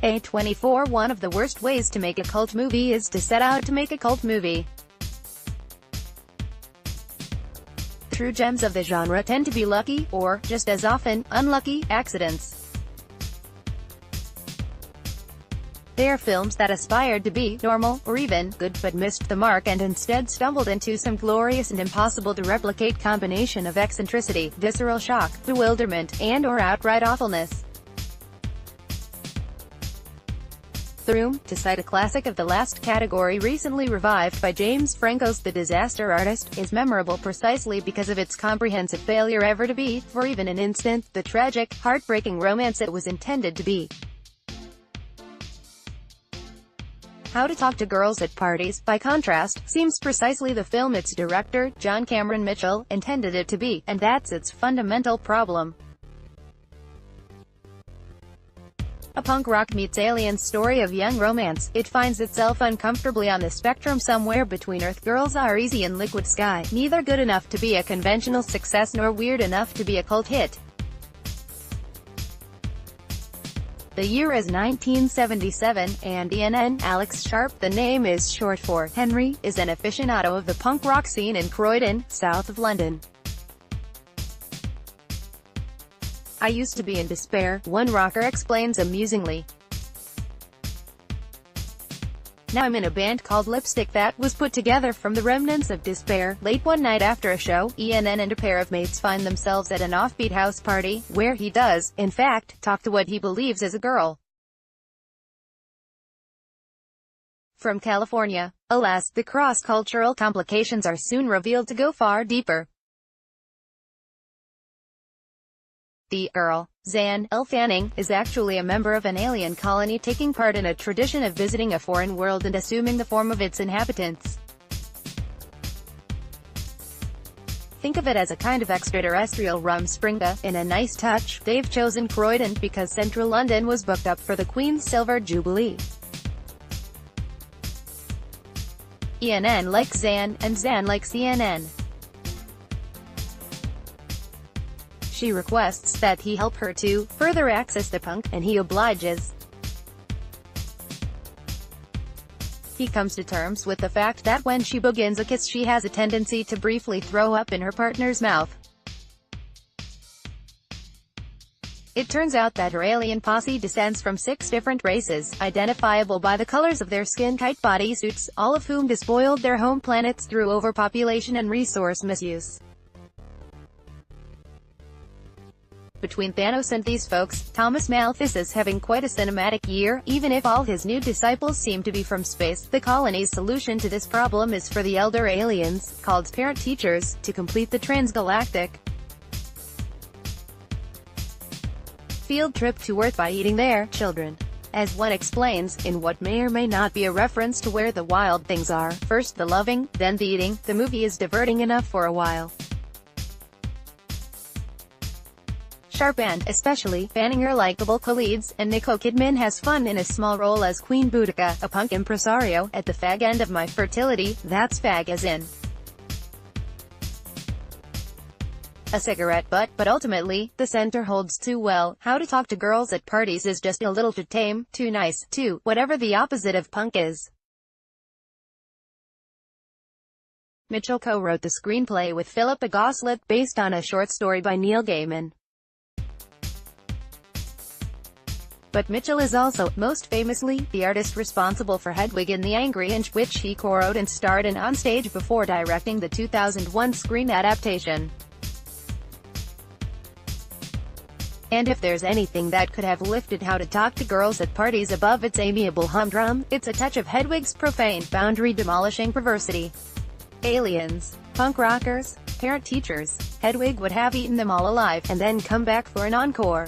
A24 One of the worst ways to make a cult movie is to set out to make a cult movie. True gems of the genre tend to be lucky, or, just as often, unlucky, accidents. They are films that aspired to be normal, or even good, but missed the mark and instead stumbled into some glorious and impossible-to-replicate combination of eccentricity, visceral shock, bewilderment, and/or outright awfulness. The Room, to cite a classic of the last category recently revived by James Franco's The Disaster Artist, is memorable precisely because of its comprehensive failure ever to be, for even an instant, the tragic, heartbreaking romance it was intended to be. How to Talk to Girls at Parties, by contrast, seems precisely the film its director, John Cameron Mitchell, intended it to be, and that's its fundamental problem. A punk rock meets alien story of young romance, it finds itself uncomfortably on the spectrum somewhere between Earth Girls Are Easy and Liquid Sky, neither good enough to be a conventional success nor weird enough to be a cult hit. The year is 1977, and ENN, Alex Sharp, the name is short for Henry, is an aficionado of the punk rock scene in Croydon, south of London. "I used to be in despair," one rocker explains amusingly. "Now I'm in a band called Lipstick that was put together from the remnants of despair." Late one night after a show, ENN and a pair of mates find themselves at an offbeat house party, where he does, in fact, talk to what he believes is a girl from California. Alas, the cross-cultural complications are soon revealed to go far deeper. The girl, Zan L. Fanning, is actually a member of an alien colony taking part in a tradition of visiting a foreign world and assuming the form of its inhabitants. Think of it as a kind of extraterrestrial Rumspringa. In a nice touch, they've chosen Croydon because central London was booked up for the Queen's Silver Jubilee. ENN likes Zan, and Zan likes ENN. She requests that he help her to further access the punk, and he obliges. He comes to terms with the fact that when she begins a kiss she has a tendency to briefly throw up in her partner's mouth. It turns out that her alien posse descends from 6 different races, identifiable by the colors of their skin-tight bodysuits, all of whom despoiled their home planets through overpopulation and resource misuse. Between Thanos and these folks, Thomas Malthus is having quite a cinematic year. Even if all his new disciples seem to be from space, the colony's solution to this problem is for the elder aliens, called parent-teachers, to complete the transgalactic field trip to Earth by eating their children. As one explains, in what may or may not be a reference to where the wild things are, first the loving, then the eating, the movie is diverting enough for a while. Sharp and, especially, Fanning are likable co-leads, and Nicole Kidman has fun in a small role as Queen Boudica, a punk impresario. At the fag end of my fertility, that's fag as in a cigarette butt, but ultimately, the center holds too well. How to Talk to Girls at Parties is just a little too tame, too nice, too, whatever the opposite of punk is. Mitchell co-wrote the screenplay with Philippa Goslett, based on a short story by Neil Gaiman. But Mitchell is also, most famously, the artist responsible for Hedwig in the Angry Inch, which he co-wrote and starred in onstage before directing the 2001 screen adaptation. And if there's anything that could have lifted How to Talk to Girls at Parties above its amiable humdrum, it's a touch of Hedwig's profane, boundary-demolishing perversity. Aliens, punk rockers, parent-teachers, Hedwig would have eaten them all alive, and then come back for an encore.